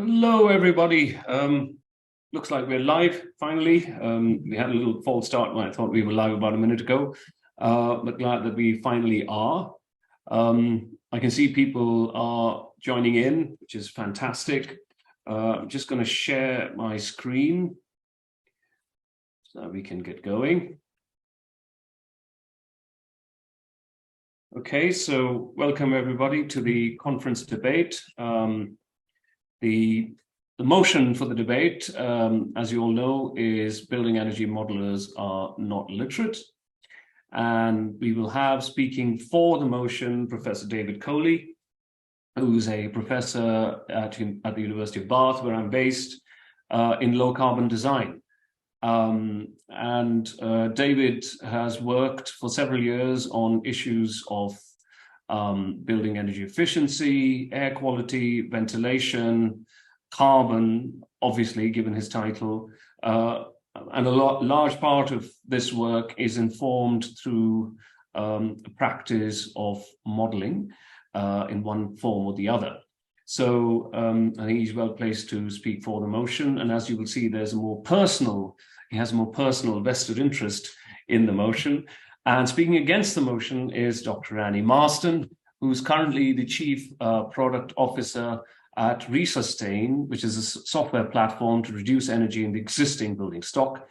Hello, everybody. Looks like we're live finally. We had a little false start when I thought we were live about a minute ago, but glad that we finally are. I can see people are joining in, which is fantastic. I'm just going to share my screen so we can get going. Okay, so welcome everybody to the conference debate. The motion for the debate, as you all know, is building energy modelers are not literate. And we will have speaking for the motion, Professor David COLEY, who's a professor at the University of Bath, where I'm based, in low carbon design. David has worked for several years on issues of building energy efficiency, air quality, ventilation, carbon, obviously, given his title. And a large part of this work is informed through a practice of modeling in one form or the other. So I think he's well placed to speak for the motion. And as you will see, he has a more personal vested interest in the motion. And speaking against the motion is Dr. Annie Marston, who's currently the Chief Product Officer at Resustain, which is a software platform to reduce energy in the existing building stock.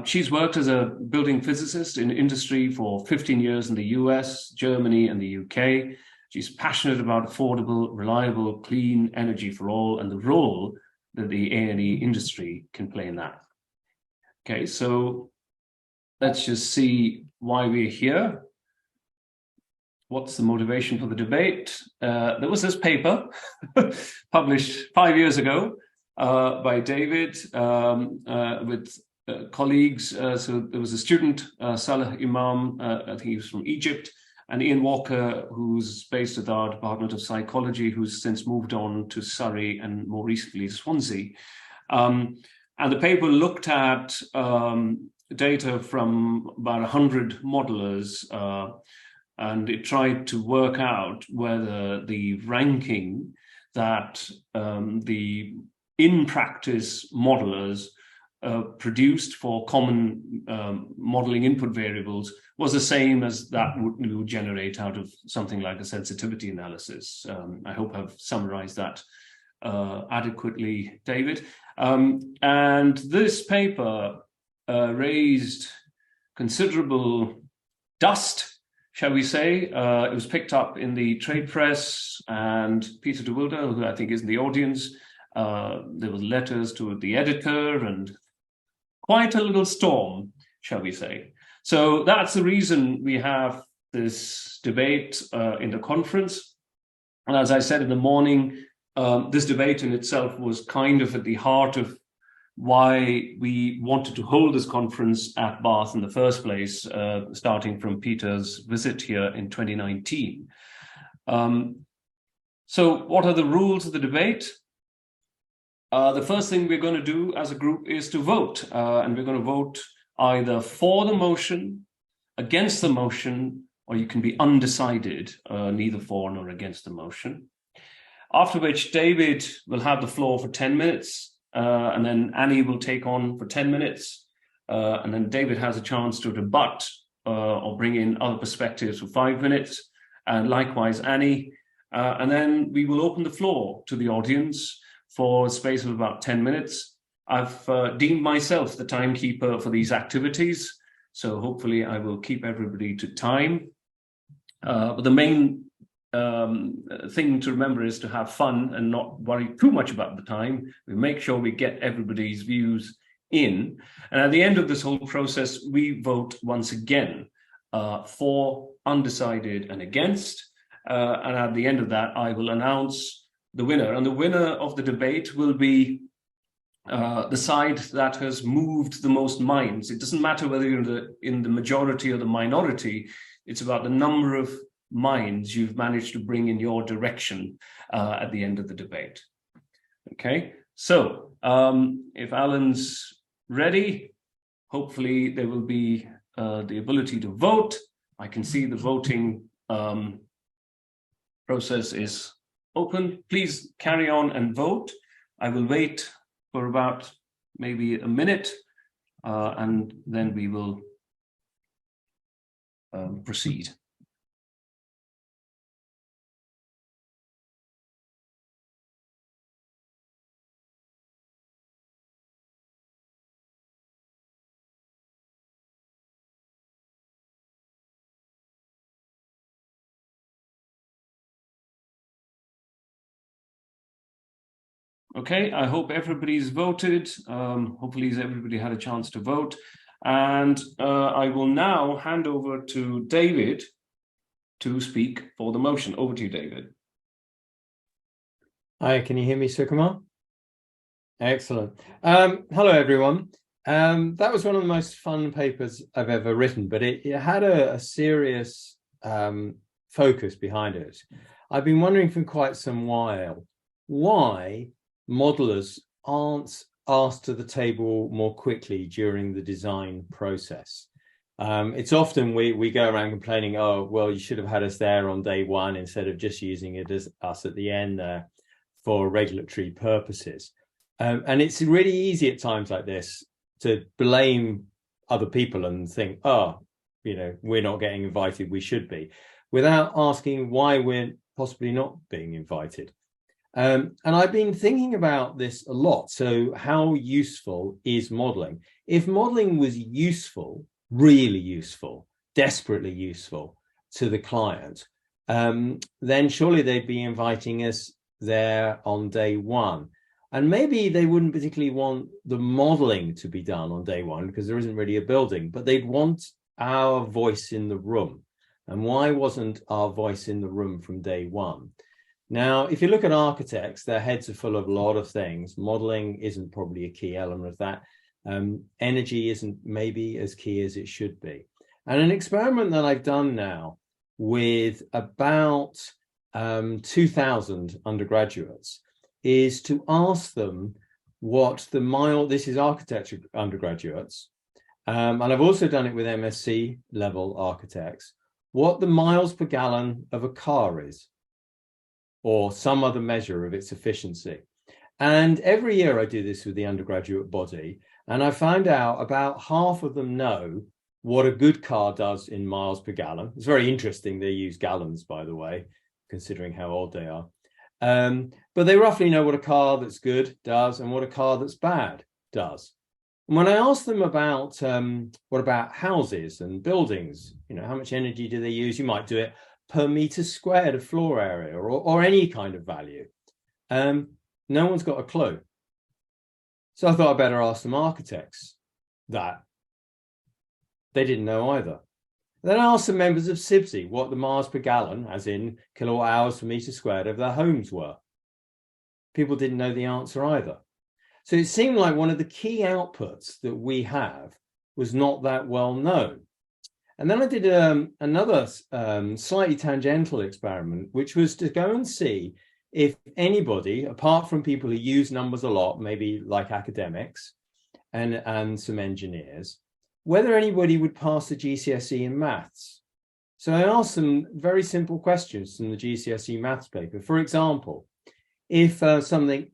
She's worked as a building physicist in industry for 15 years in the US, Germany, and the UK. She's passionate about affordable, reliable, clean energy for all and the role that the A&E industry can play in that. Okay, so let's just see why we're here. What's the motivation for the debate? There was this paper published 5 years ago by David with colleagues. So there was a student, Salah Imam, I think he was from Egypt, and Ian Walker, who's based at our Department of Psychology, who's since moved on to Surrey and more recently Swansea. And the paper looked at data from about 100 modelers, and it tried to work out whether the ranking that the in-practice modelers produced for common modeling input variables was the same as that we would generate out of something like a sensitivity analysis. I hope I've summarized that adequately, David. And this paper raised considerable dust, shall we say. It was picked up in the trade press, and Peter de Wilde, who I think is in the audience, there were letters to the editor and quite a little storm, shall we say. So that's the reason we have this debate in the conference. And as I said in the morning, this debate in itself was kind of at the heart of why we wanted to hold this conference at Bath in the first place, starting from Peter's visit here in 2019. So what are the rules of the debate? The first thing we're going to do as a group is to vote, and we're going to vote either for the motion, against the motion, or you can be undecided, neither for nor against the motion. After which David will have the floor for 10 minutes, and then Annie will take on for 10 minutes, and then David has a chance to rebut or bring in other perspectives for 5 minutes, and likewise Annie, and then we will open the floor to the audience for a space of about 10 minutes. I've deemed myself the timekeeper for these activities, so hopefully I will keep everybody to time. But the main thing to remember is to have fun and not worry too much about the time. We make sure we get everybody's views in. And at the end of this whole process, we vote once again for, undecided, and against. And at the end of that, I will announce the winner. And the winner of the debate will be the side that has moved the most minds. It doesn't matter whether you're in the majority or the minority. It's about the number of minds you've managed to bring in your direction at the end of the debate. Okay, so if Alan's ready, hopefully there will be the ability to vote. I can see the voting process is open. Please carry on and vote. I will wait for about maybe a minute, and then we will proceed. Okay, I hope everybody's voted. Hopefully everybody had a chance to vote. And I will now hand over to David to speak for the motion. Over to you, David. Hi, can you hear me, Sukumar? Excellent. Hello, everyone. That was one of the most fun papers I've ever written, but it had a serious focus behind it. I've been wondering for quite some while why modelers aren't asked to the table more quickly during the design process. It's often we go around complaining, oh, well, you should have had us there on day one instead of just using it as us at the end there for regulatory purposes. And it's really easy at times like this to blame other people and think, oh, you know, we're not getting invited, we should be, without asking why we're possibly not being invited. And I've been thinking about this a lot. So how useful is modeling? If modeling was useful, really useful, desperately useful to the client, then surely they'd be inviting us there on day one. And maybe they wouldn't particularly want the modeling to be done on day one because there isn't really a building, but they'd want our voice in the room. And why wasn't our voice in the room from day one? Now, if you look at architects, their heads are full of a lot of things. Modeling isn't probably a key element of that. Energy isn't maybe as key as it should be. And an experiment that I've done now with about 2,000 undergraduates is to ask them what the this is architecture undergraduates, and I've also done it with MSc level architects, what the miles per gallon of a car is, or some other measure of its efficiency. And every year I do this with the undergraduate body, and I find out about half of them know what a good car does in miles per gallon. It's very interesting they use gallons, by the way, considering how old they are. But they roughly know what a car that's good does and what a car that's bad does. And when I ask them about what about houses and buildings, you know, how much energy do they use? You might do it per meter squared of floor area or any kind of value. No one's got a clue. So I thought I'd better ask some architects that. They didn't know either. Then I asked some members of CIBSE what the miles per gallon, as in kilowatt hours per meter squared, of their homes were. People didn't know the answer either. So it seemed like one of the key outputs that we have was not that well known. And then I did another slightly tangential experiment, which was to go and see if anybody, apart from people who use numbers a lot, maybe like academics and some engineers, whether anybody would pass the GCSE in maths. So I asked some very simple questions from the GCSE maths paper. For example, if something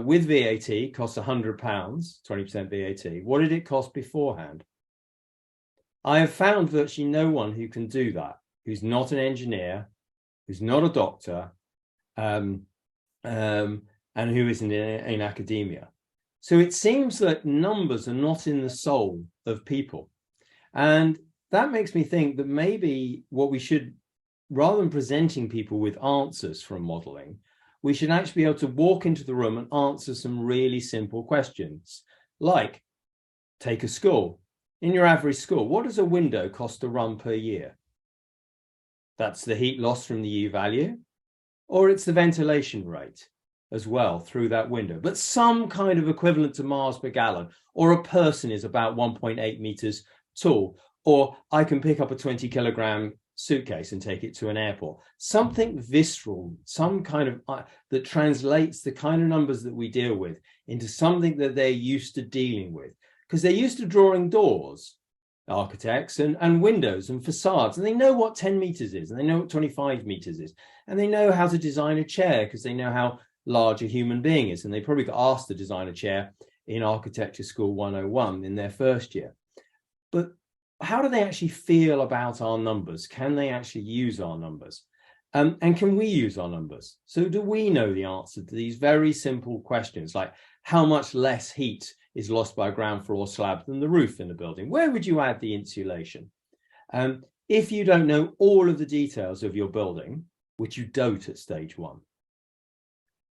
with VAT costs £100, 20% VAT, what did it cost beforehand? I have found virtually no one who can do that, who's not an engineer, who's not a doctor, and who isn't in academia. So it seems that numbers are not in the soul of people. And that makes me think that maybe what we should, rather than presenting people with answers from modeling, we should actually be able to walk into the room and answer some really simple questions, like take a school. In your average school, what does a window cost to run per year? That's the heat loss from the U value, or it's the ventilation rate as well through that window, but some kind of equivalent to miles per gallon, or a person is about 1.8 meters tall, or I can pick up a 20 kilogram suitcase and take it to an airport. Something visceral, some kind of that translates the kind of numbers that we deal with into something that they're used to dealing with, because they're used to drawing doors, architects, and windows and facades, and they know what 10 meters is, and they know what 25 meters is, and they know how to design a chair because they know how large a human being is. And they probably got asked to design a chair in Architecture School 101 in their first year. But how do they actually feel about our numbers? Can they actually use our numbers? And can we use our numbers? So do we know the answer to these very simple questions, like how much less heat is lost by a ground floor slab than the roof in a building? Where would you add the insulation? If you don't know all of the details of your building, which you don't at stage one,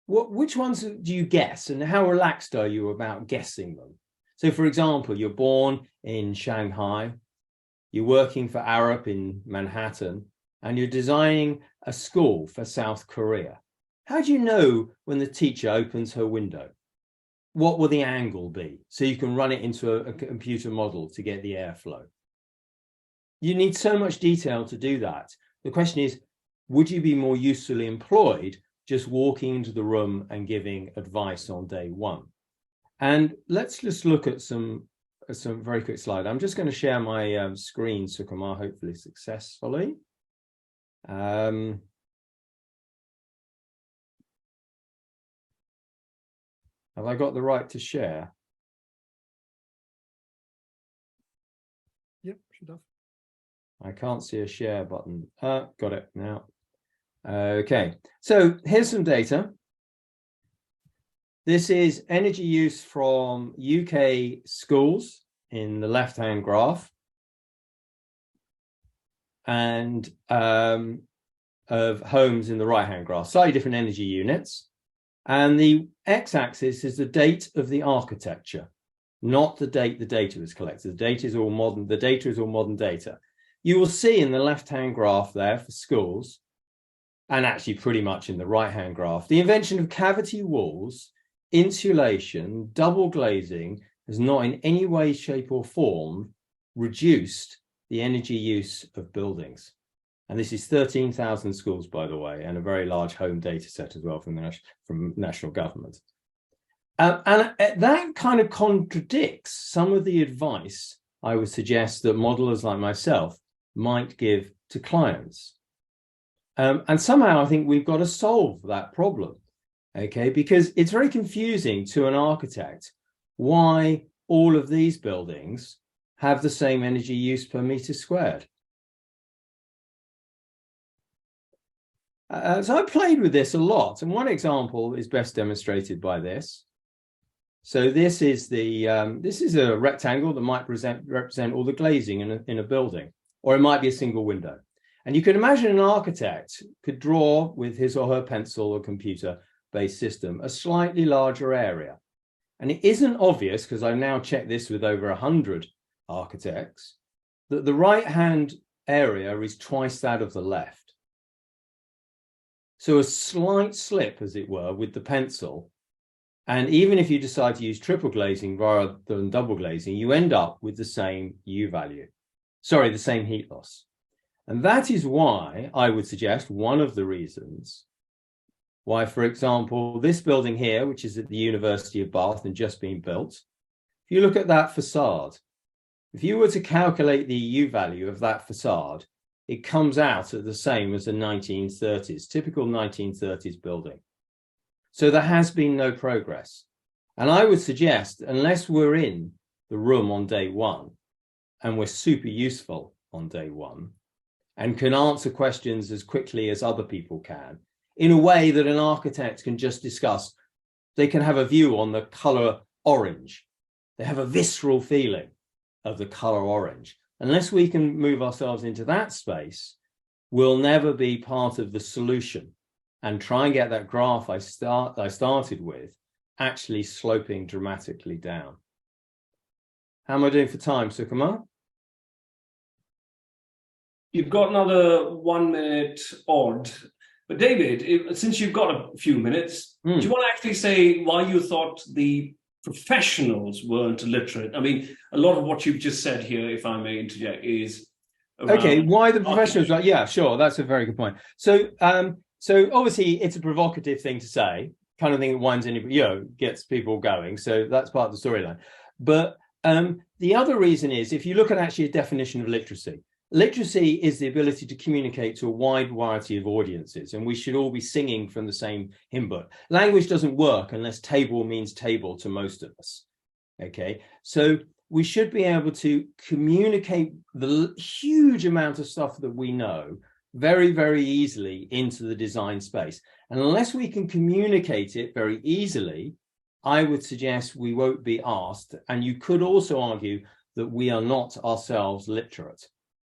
which ones do you guess, and how relaxed are you about guessing them? So for example, you're born in Shanghai, you're working for Arup in Manhattan, and you're designing a school for South Korea. How do you know when the teacher opens her window? What will the angle be? So you can run it into a computer model to get the airflow. You need so much detail to do that. The question is, would you be more usefully employed just walking into the room and giving advice on day one? And let's just look at some very quick slide. I'm just going to share my screen, Sukumar, hopefully successfully. Have I got the right to share? Yep, should have. I can't see a share button. Got it now. Okay, so here's some data. This is energy use from UK schools in the left-hand graph, and of homes in the right-hand graph, slightly different energy units. And the x-axis is the date of the architecture, not the date the data was collected. The data is all modern. The data is all modern data. You will see in the left-hand graph there for schools, and actually pretty much in the right-hand graph, the invention of cavity walls, insulation, double glazing has not in any way, shape or form reduced the energy use of buildings. And this is 13,000 schools, by the way, and a very large home data set as well from national government. And that kind of contradicts some of the advice I would suggest that modelers like myself might give to clients. And somehow I think we've got to solve that problem, okay? Because it's very confusing to an architect why all of these buildings have the same energy use per meter squared. So I played with this a lot, and one example is best demonstrated by this. So this is a rectangle that might represent all the glazing in a building, or it might be a single window. And you can imagine an architect could draw with his or her pencil or computer-based system a slightly larger area. And it isn't obvious, because I've now checked this with over 100 architects, that the right-hand area is twice that of the left. So a slight slip, as it were, with the pencil, and even if you decide to use triple glazing rather than double glazing, you end up with the same U value. Sorry, the same heat loss. And that is why I would suggest one of the reasons why, for example, this building here, which is at the University of Bath and just being built, if you look at that facade, if you were to calculate the U value of that facade, it comes out at the same as a 1930s, typical 1930s building. So there has been no progress. And I would suggest, unless we're in the room on day one, and we're super useful on day one, and can answer questions as quickly as other people can, in a way that an architect can just discuss, they can have a view on the color orange. They have a visceral feeling of the color orange. Unless we can move ourselves into that space, we'll never be part of the solution and try and get that graph I started with actually sloping dramatically down. How am I doing for time, Sukumar? You've got another 1 minute odd. But David, since you've got a few minutes, do you want to actually say why you thought the professionals weren't literate? I mean, a lot of what you've just said here, if I may interject, is okay. Why the professionals? Yeah, sure. That's a very good point. So, so obviously, it's a provocative thing to say, kind of thing that winds anybody, gets people going. So that's part of the storyline. But the other reason is, if you look at actually a definition of literacy, Literacy is the ability to communicate to a wide variety of audiences, and we should all be singing from the same hymn book. Language doesn't work unless table means table to most of us. Okay, so we should be able to communicate the huge amount of stuff that we know very, very easily into the design space. And unless we can communicate it very easily, I would suggest we won't be asked. And you could also argue that we are not ourselves literate.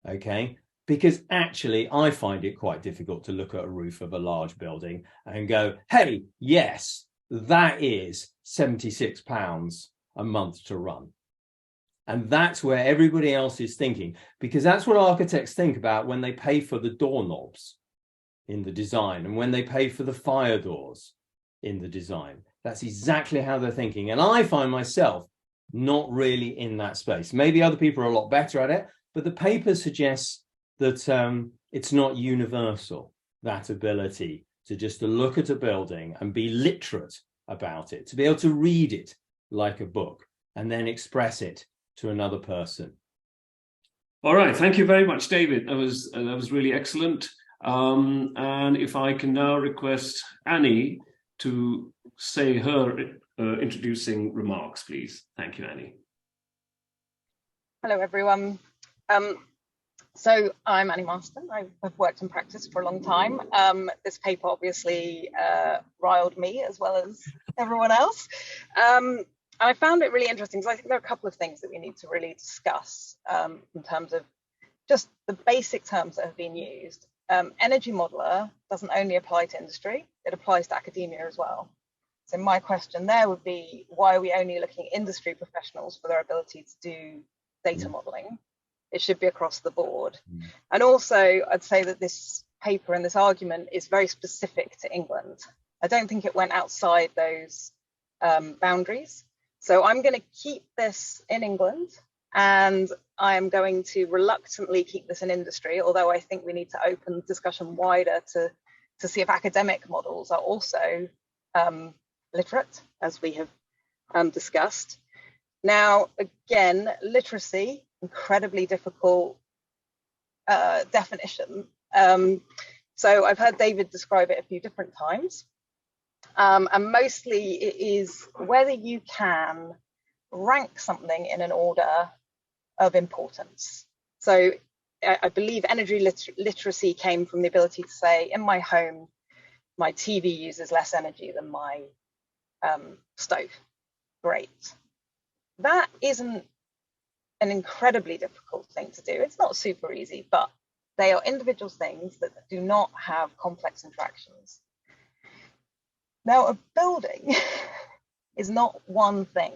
Okay, because actually I find it quite difficult to look at a roof of a large building and go, hey, yes, that is £76 a month to run. And that's where everybody else is thinking, because that's what architects think about when they pay for the doorknobs in the design and when they pay for the fire doors in the design. That's exactly how they're thinking. And I find myself not really in that space. Maybe other people are a lot better at it, but the paper suggests that it's not universal, that ability to just to look at a building and be literate about it, to be able to read it like a book and then express it to another person. All right, thank you very much, David. That was really excellent. And if I can now request Annie to say her introducing remarks, please. Thank you, Annie. Hello, everyone. So I'm Annie MARSTON. I've worked in practice for a long time. This paper obviously riled me as well as everyone else. And I found it really interesting because I think there are a couple of things that we need to really discuss in terms of just the basic terms that have been used. Energy modeler doesn't only apply to industry, it applies to academia as well. So my question there would be, why are we only looking at industry professionals for their ability to do data modeling? It should be across the board. And also, I'd say that this paper and this argument is very specific to England. I don't think it went outside those boundaries. So I'm going to keep this in England, and I'm going to reluctantly keep this in industry, although I think we need to open the discussion wider to see if academic models are also literate, as we have discussed. Now, again, literacy, incredibly difficult definition. So I've heard David describe it a few different times. And mostly it is whether you can rank something in an order of importance. So I believe energy literacy came from the ability to say, in my home, my TV uses less energy than my stove. Great. That isn't an incredibly difficult thing to do. It's not super easy, but they are individual things that do not have complex interactions. Now, a building is not one thing.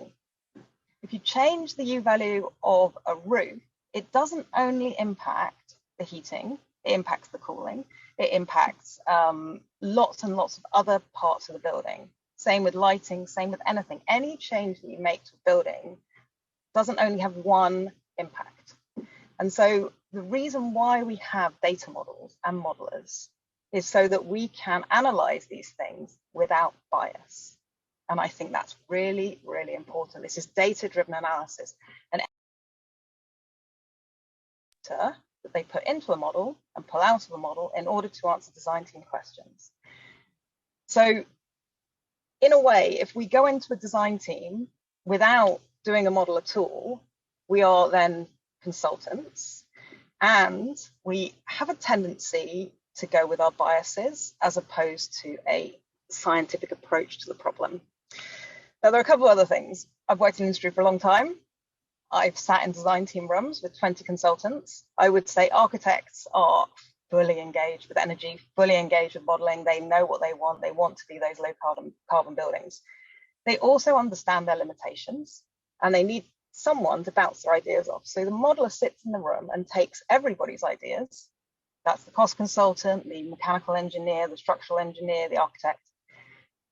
If you change the U value of a roof, it doesn't only impact the heating, it impacts the cooling, it impacts lots and lots of other parts of the building. Same with lighting, same with anything. Any change that you make to a building doesn't only have one impact. And so the reason why we have data models and modelers is so that we can analyze these things without bias. And I think that's really, really important. This is data-driven analysis. And data that they put into a model and pull out of a model in order to answer design team questions. So in a way, if we go into a design team without doing a model at all, we are then consultants, and we have a tendency to go with our biases as opposed to a scientific approach to the problem. Now, there are a couple of other things. I've worked in industry for a long time. I've sat in design team rooms with 20 consultants. I would say architects are fully engaged with energy, fully engaged with modeling. They know what they want. They want to be those low carbon buildings. They also understand their limitations, and they need someone to bounce their ideas off. So the modeler sits in the room and takes everybody's ideas. That's the cost consultant, the mechanical engineer, the structural engineer, the architect,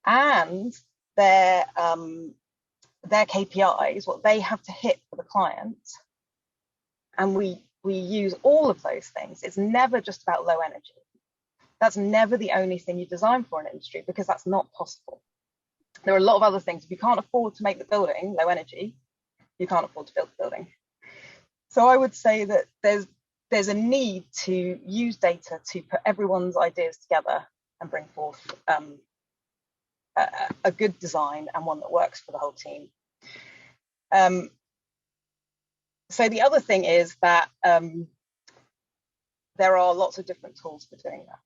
and their KPIs, what they have to hit for the client. And we use all of those things. It's never just about low energy. That's never the only thing you design for in industry, because that's not possible. There are a lot of other things. If you can't afford to make the building low energy, you can't afford to build the building. So I would say that there's there's a need to use data to put everyone's ideas together and bring forth a good design and one that works for the whole team. So the other thing is that there are lots of different tools for doing that.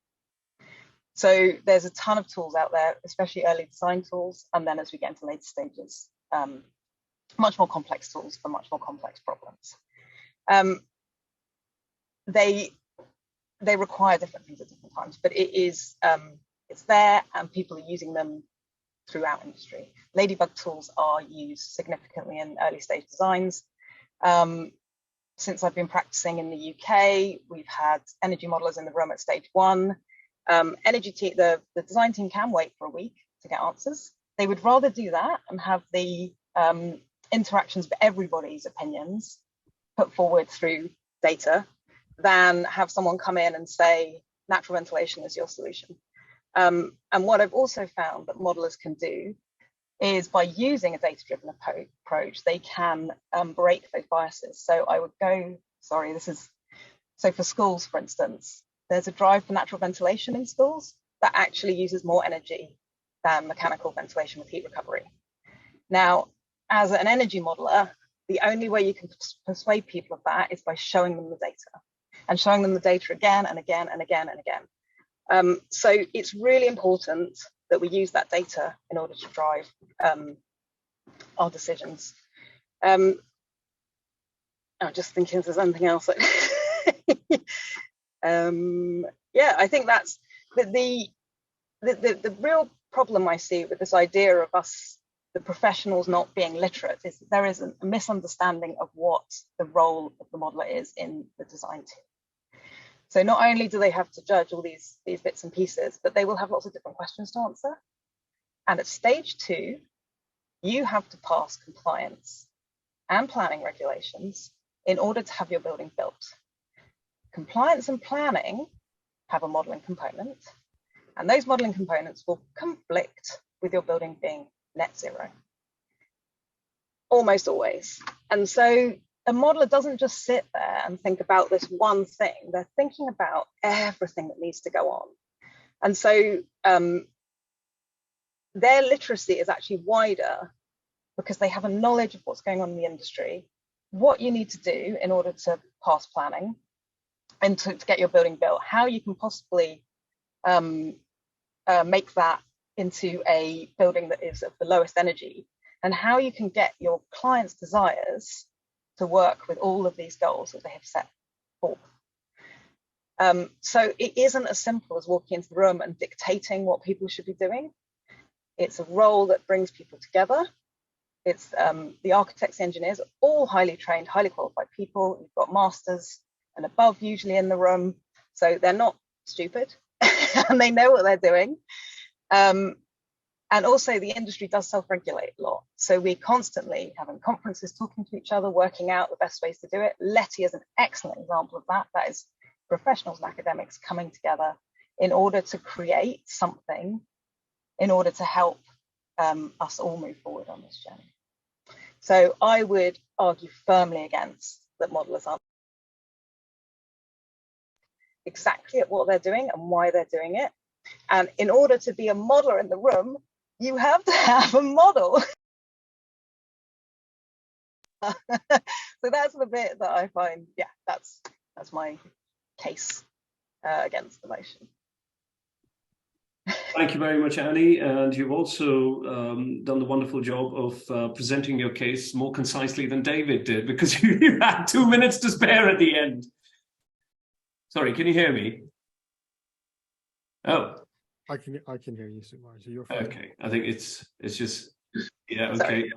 So there's a ton of tools out there, especially early design tools, and then as we get into later stages, much more complex tools for much more complex problems. They require different things at different times, but it's there and people are using them throughout industry. Ladybug tools are used significantly in early stage designs. Since I've been practicing in the UK, we've had energy modelers in the room at stage 1. The design team can wait for a week to get answers. They would rather do that and have the interactions of everybody's opinions put forward through data than have someone come in and say natural ventilation is your solution. And what I've also found that modelers can do is by using a data-driven approach, they can break those biases. So I would go, so for schools, for instance, there's a drive for natural ventilation in schools that actually uses more energy than mechanical ventilation with heat recovery. Now, as an energy modeler, the only way you can persuade people of that is by showing them the data and showing them the data again and again and again and again. So it's really important that we use that data in order to drive our decisions. I'm just thinking if there's anything else. Yeah, I think that's the real problem I see with this idea of us, the professionals, not being literate is that there is a misunderstanding of what the role of the modeler is in the design team. So not only do they have to judge all these bits and pieces, but they will have lots of different questions to answer. And at stage 2, you have to pass compliance and planning regulations in order to have your building built. Compliance and planning have a modeling component, and those modeling components will conflict with your building being net zero, almost always. And so a modeler doesn't just sit there and think about this one thing, they're thinking about everything that needs to go on. And so their literacy is actually wider because they have a knowledge of what's going on in the industry, what you need to do in order to pass planning and to get your building built, how you can possibly make that into a building that is of the lowest energy, and how you can get your clients' desires to work with all of these goals that they have set forth. So it isn't as simple as walking into the room and dictating what people should be doing. It's a role that brings people together. It's the architects, the engineers, all highly trained, highly qualified people. You've got masters and above usually in the room. So they're not stupid and they know what they're doing. And also the industry does self-regulate a lot. So we're constantly having conferences, talking to each other, working out the best ways to do it. Leti is an excellent example of that. That is professionals and academics coming together in order to create something in order to help us all move forward on this journey. So I would argue firmly against that modelers aren't exactly at what they're doing and why they're doing it. And in order to be a modeler in the room, you have to have a model. So that's the bit that I find, yeah, that's my case against the motion. Thank you very much, Annie. And you've also done the wonderful job of presenting your case more concisely than David did, because you had 2 minutes to spare at the end. Sorry, can you hear me? Oh. I can hear you, so you're fine. Okay, I think it's just, yeah, okay.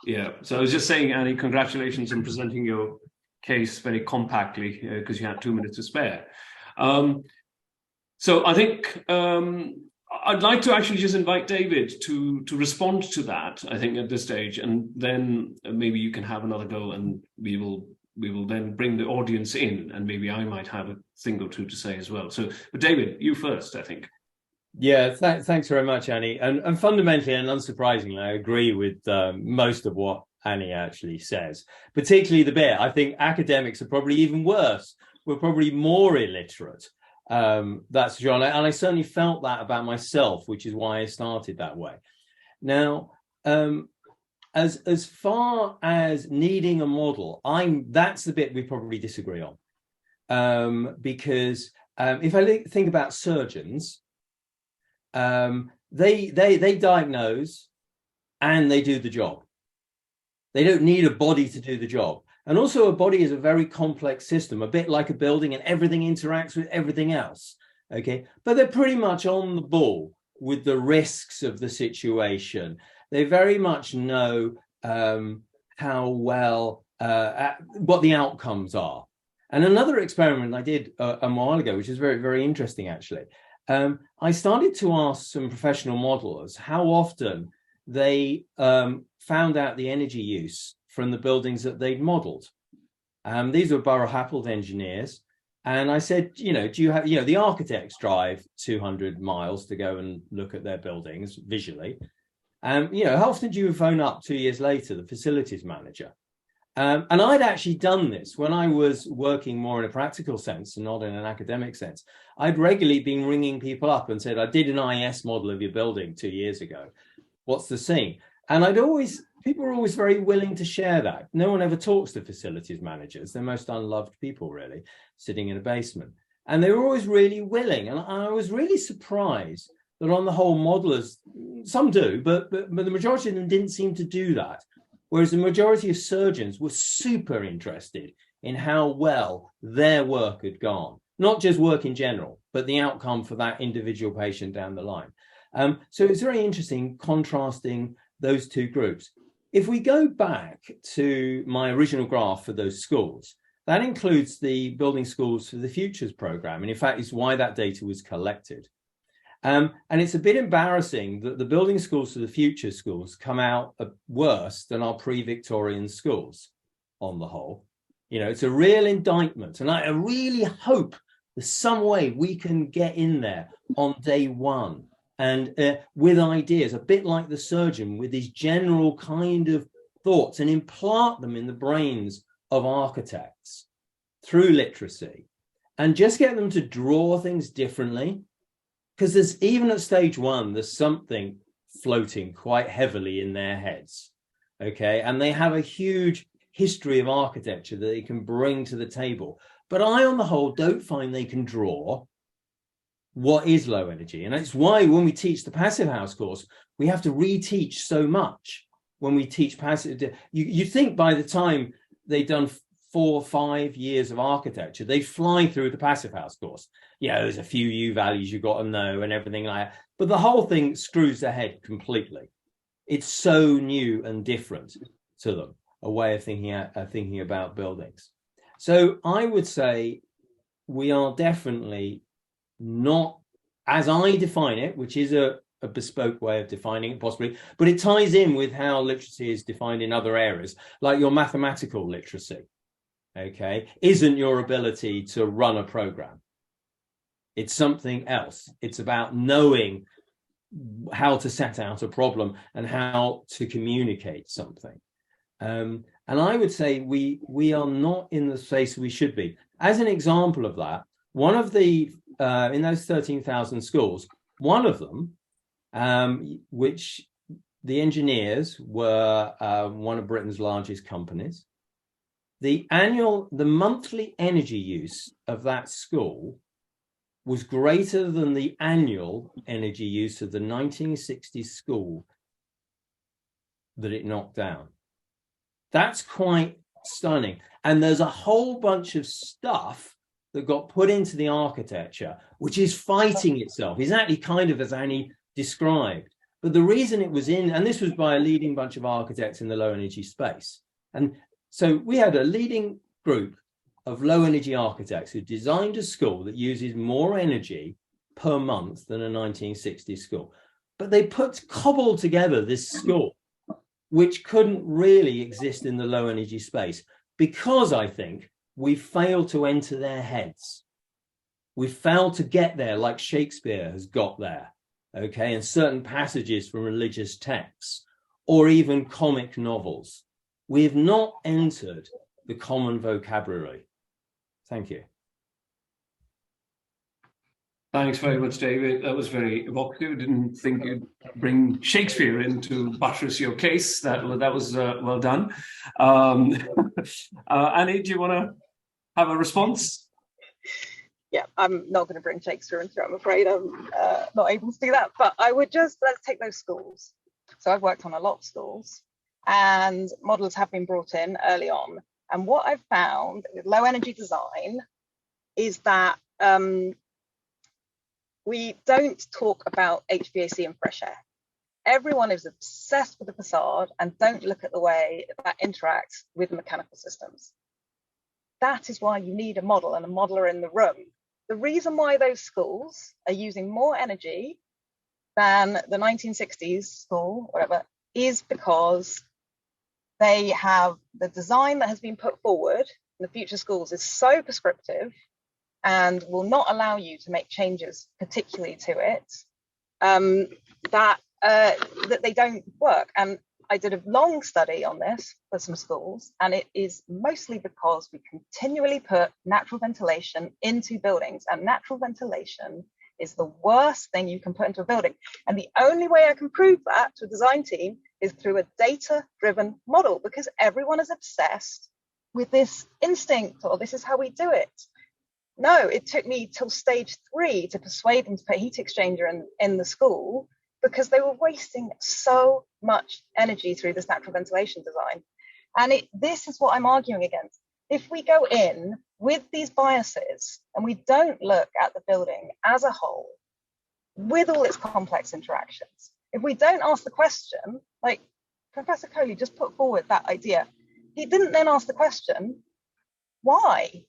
Yeah, so I was just saying, Annie, congratulations on presenting your case very compactly, because you had 2 minutes to spare. So I think I'd like to actually just invite David to respond to that, I think, at this stage, and then maybe you can have another go, and we will then bring the audience in, and maybe I might have a thing or two to say as well. So, but David, you first, I think. Yeah, thanks very much, Annie. And fundamentally and unsurprisingly, I agree with most of what Annie actually says, particularly the bit, I think academics are probably even worse were probably more illiterate. That's true. And I certainly felt that about myself, which is why I started that way. Now, as far as needing a model, that's the bit we probably disagree on. Because if I think about surgeons, they diagnose and they do the job. They don't need a body to do the job. And also a body is a very complex system, a bit like a building, and everything interacts with everything else. Okay, but they're pretty much on the ball with the risks of the situation. They very much know how well, what the outcomes are. And another experiment I did a while ago, which is very, very interesting, actually. I started to ask some professional modelers how often they found out the energy use from the buildings that they'd modeled. These were Borough-Happold engineers. And I said, do you have, the architects drive 200 miles to go and look at their buildings visually. How often do you phone up 2 years later, the facilities manager? And I'd actually done this when I was working more in a practical sense and not in an academic sense. I'd regularly been ringing people up and said, I did an IS model of your building 2 years ago. What's the scene? And people are always very willing to share that. No one ever talks to facilities managers. They're most unloved people, really, sitting in a basement. And they were always really willing. And I was really surprised that on the whole, modelers, some do, but the majority of them didn't seem to do that. Whereas the majority of surgeons were super interested in how well their work had gone. Not just work in general, but the outcome for that individual patient down the line. So it's very interesting contrasting those two groups. If we go back to my original graph for those schools, that includes the Building Schools for the Futures program. And in fact, it's why that data was collected. And it's a bit embarrassing that the Building Schools for the Future schools come out worse than our pre-Victorian schools on the whole. It's a real indictment. And I really hope there's some way we can get in there on day one and with ideas, a bit like the surgeon, with these general kind of thoughts and implant them in the brains of architects through literacy and just get them to draw things differently. Because there's, even at stage one, there's something floating quite heavily in their heads, okay? And they have a huge history of architecture that they can bring to the table. But I, on the whole, don't find they can draw what is low energy. And that's why when we teach the Passive House course, we have to reteach so much when we teach passive. You think by the time they've done 4 or 5 years of architecture, they fly through the Passive House course. There's a few U values you've got to know and everything like that. But the whole thing screws their head completely. It's so new and different to them, a way of thinking about buildings. So I would say we are definitely not, as I define it, which is a bespoke way of defining it possibly, but it ties in with how literacy is defined in other areas, like your mathematical literacy. Okay, isn't your ability to run a program. It's something else. It's about knowing how to set out a problem and how to communicate something. And I would say we are not in the space we should be. As an example of that, one of the, in those 13,000 schools, one of them, which the engineers were one of Britain's largest companies, the monthly energy use of that school was greater than the annual energy use of the 1960s school that it knocked down. That's quite stunning. And there's a whole bunch of stuff that got put into the architecture, which is fighting itself, exactly kind of as Annie described. But the reason it was in, and this was by a leading bunch of architects in the low energy space. And so we had a leading group of low energy architects who designed a school that uses more energy per month than a 1960s school. But they cobbled together this school, which couldn't really exist in the low energy space, because I think we failed to enter their heads. We failed to get there like Shakespeare has got there, okay, and certain passages from religious texts, or even comic novels. We have not entered the common vocabulary. Thank you. Thanks very much, David. That was very evocative. Didn't think you'd bring Shakespeare in to buttress your case. That was well done. Annie, do you want to have a response? Yeah, I'm not going to bring Shakespeare into it, I'm afraid. I'm not able to do that. But I would just, let's take those schools. So I've worked on a lot of schools, and models have been brought in early on. And what I've found with low energy design is that we don't talk about HVAC and fresh air. Everyone is obsessed with the facade and don't look at the way that interacts with mechanical systems. That is why you need a model and a modeler in the room. The reason why those schools are using more energy than the 1960s school, whatever, is because they have the design that has been put forward in the future schools is so prescriptive and will not allow you to make changes particularly to it, that they don't work. And I did a long study on this for some schools, and it is mostly because we continually put natural ventilation into buildings, and natural ventilation is the worst thing you can put into a building. And the only way I can prove that to a design team is through a data-driven model, because everyone is obsessed with this instinct, or this is how we do it. No, it took me till stage 3 to persuade them to put a heat exchanger in the school, because they were wasting so much energy through this natural ventilation design. And this is what I'm arguing against. If we go in with these biases and we don't look at the building as a whole, with all its complex interactions, if we don't ask the question, like Professor COLEY just put forward that idea, he didn't then ask the question, why?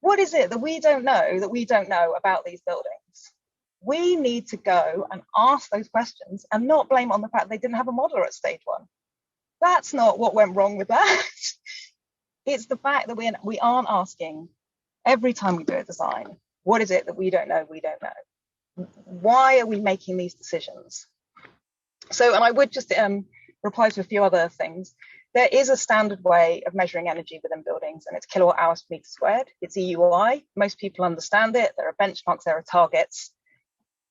What is it that we don't know about these buildings? We need to go and ask those questions and not blame on the fact they didn't have a modeler at stage 1. That's not what went wrong with that. It's the fact that we aren't asking every time we do a design, what is it that we don't know? Why are we making these decisions? So, and I would just reply to a few other things. There is a standard way of measuring energy within buildings, and it's kilowatt hours per meter squared. It's EUI. Most people understand it. There are benchmarks, there are targets.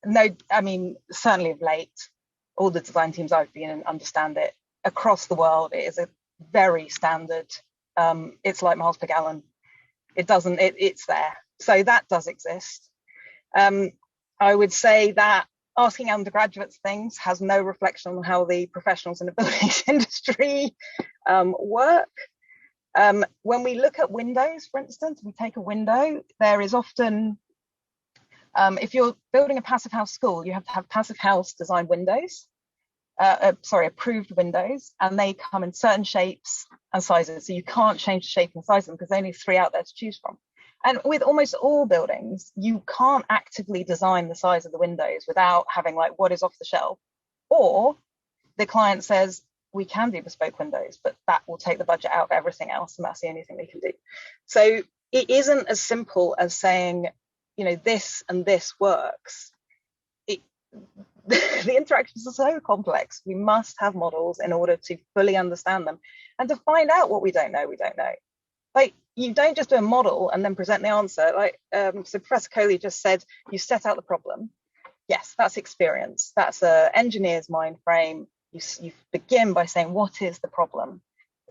No, I mean, certainly of late, all the design teams I've been in understand it. Across the world, it is a very standard. It's like miles per gallon. It's there. So that does exist. I would say that asking undergraduates things has no reflection on how the professionals in the buildings industry work. When we look at windows, for instance, we take a window, there is often, if you're building a passive house school, you have to have passive house design windows, approved windows, and they come in certain shapes and sizes. So you can't change the shape and size of them because there's only 3 out there to choose from. And with almost all buildings, you can't actively design the size of the windows without having like what is off the shelf. Or the client says, we can do bespoke windows, but that will take the budget out of everything else, and that's the only thing we can do. So it isn't as simple as saying, you know, this and this works. The interactions are so complex. We must have models in order to fully understand them and to find out what we don't know. Like, you don't just do a model and then present the answer. Like, so Professor COLEY just said, you set out the problem. Yes, that's experience. That's an engineer's mind frame. You begin by saying, what is the problem?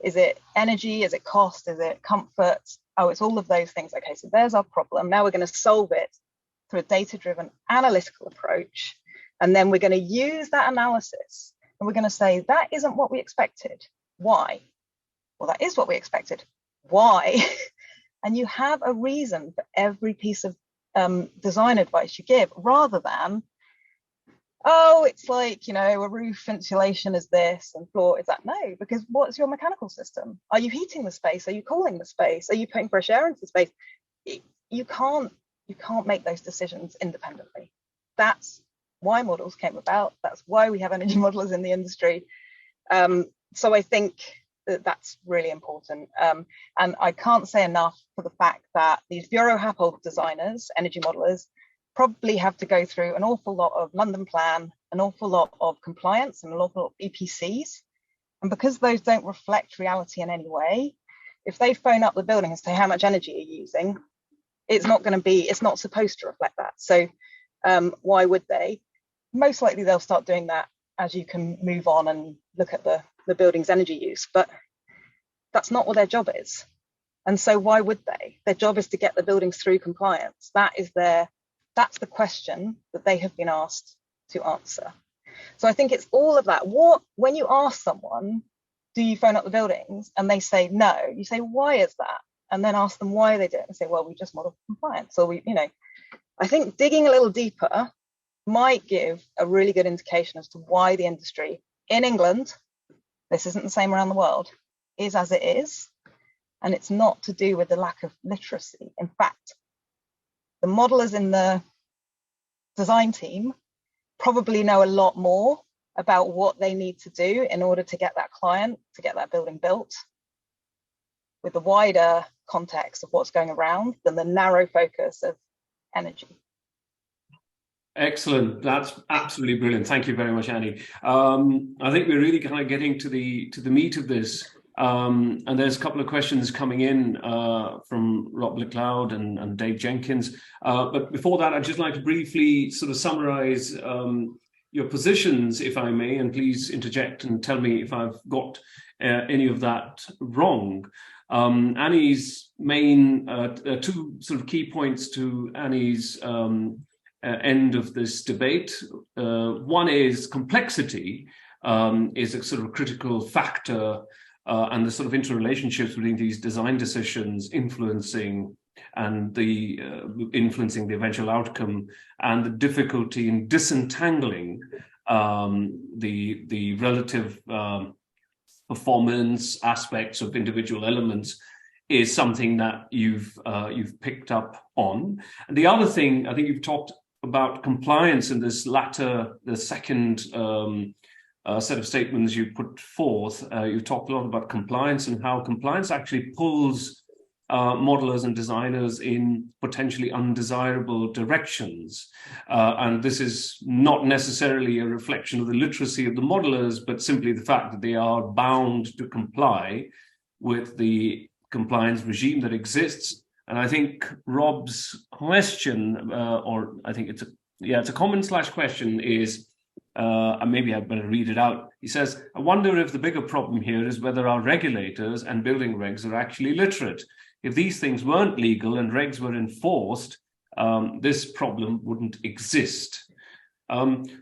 Is it energy? Is it cost? Is it comfort? Oh, it's all of those things. Okay, so there's our problem. Now we're going to solve it through a data-driven analytical approach. And then we're going to use that analysis and we're going to say, that isn't what we expected. Why? Well, that is what we expected. Why? And you have a reason for every piece of design advice you give, rather than, oh, it's like, you know, a roof insulation is this and floor is that. No, because what's your mechanical system? Are you heating the space? Are you cooling the space? Are you putting fresh air into the space? You can't make those decisions independently. That's why models came about. That's why we have energy modelers in the industry. So I think that's really important. And I can't say enough for the fact that these Bureau Happold designers, energy modelers, probably have to go through an awful lot of London Plan, an awful lot of compliance, and an awful lot of EPCs. And because those don't reflect reality in any way, if they phone up the building and say, how much energy are you using? It's not supposed to reflect that. So Why would they? Most likely they'll start doing that as you can move on and look at the building's energy use, but that's not what their job is. And so why would they? Their job is to get the buildings through compliance. That's the question that they have been asked to answer. So I think it's all of that. When you ask someone, do you phone up the buildings, and they say no, you say, why is that? And then ask them why they do it, and say, well, we just model compliance. Or I think digging a little deeper might give a really good indication as to why the industry in England, this isn't the same around the world, is as it is. And it's not to do with the lack of literacy. In fact, the modelers in the design team probably know a lot more about what they need to do in order to get that client, to get that building built, with the wider context of what's going around than the narrow focus of energy. Excellent. That's absolutely brilliant. Thank you very much, Annie. I think we're really kind of getting to the meat of this. And there's a couple of questions coming in from Rob LeCloud and Dave Jenkins. But before that, I'd just like to briefly sort of summarize your positions, if I may, and please interject and tell me if I've got any of that wrong. Annie's main two sort of key points to Annie's end of this debate. One is complexity is a sort of critical factor, and the sort of interrelationships between these design decisions influencing the eventual outcome, and the difficulty in disentangling the relative performance aspects of individual elements is something that you've picked up on. And the other thing, I think you've talked about compliance in this the second set of statements you put forth. You talked a lot about compliance and how compliance actually pulls modelers and designers in potentially undesirable directions. And this is not necessarily a reflection of the literacy of the modelers, but simply the fact that they are bound to comply with the compliance regime that exists. And I think Rob's question, or I think it's a comment/question, is, maybe I better read it out. He says, I wonder if the bigger problem here is whether our regulators and building regs are actually literate. If these things weren't legal and regs were enforced, this problem wouldn't exist.